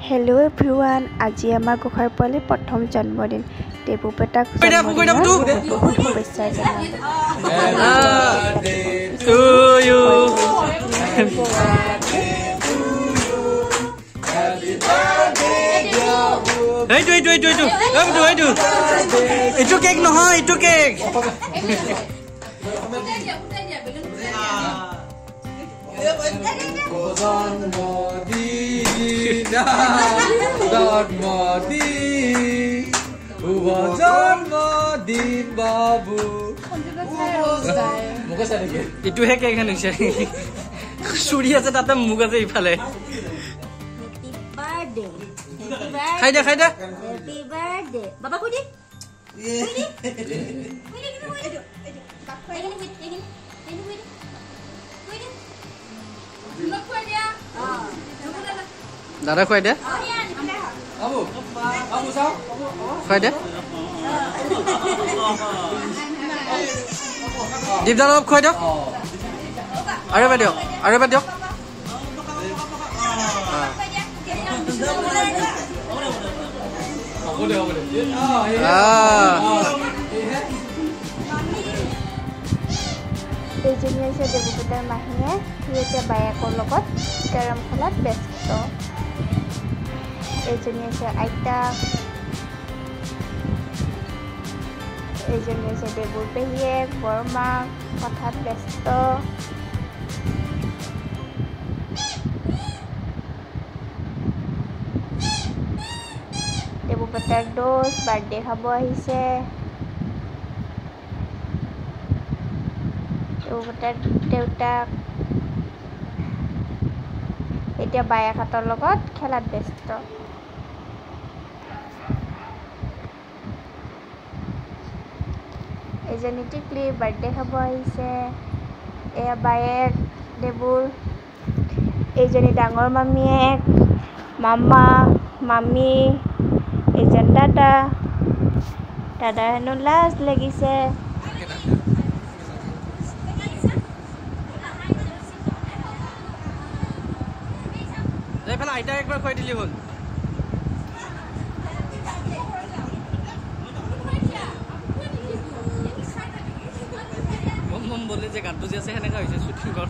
Hello everyone आज आमार गोखार पोवाली प्रथम जन्मदिन देवुपेटाक शुभेच्छा itu cake নহয় itu cake জন্মদিন বাবু itu হে cake kan হৈছে চুৰি আছে তাতে মুগ আছে ইফালে খাই দে Happy birthday. Baba kudi. দাদা খুৱাই দে খুৱাই দে দীপদাল অলপ খুৱাই দিয়ক আৰু এবাৰ দিয়ক এইজনী হৈছে দেৱুপেটাৰ মাহীয়ে সি এতিয়া বায়েকৰ লগত কেৰম খেলাত ব্যস্ত এইজনী হৈছে আইতা এইজনী হৈছে দেৱুৰ পেহীয়েক বৰমাক কথাত ব্যস্ত দেৱুপেটাৰ দোষ বাৰ্থডে খাব আহিছে দেৱুপেটাৰ দেউতাক এতিয়া বায়েকহঁতৰ লগত খেলাত ব্যস্ত এজনী টিকলি বাৰ্থডে খাব আহিছে এয়া বায়েক দেৱুৰ এইজনী ডাঙৰ মামীয়েক মামা মামী এইজন দাদাৰ হেনো লাজ লাগিছে এইফালে আইতাক একবাৰ খুৱাই দিলি হ'ল মম বলে যে গানটো যে আছে সেনেকা হৈছে শ্বুটিং কৰ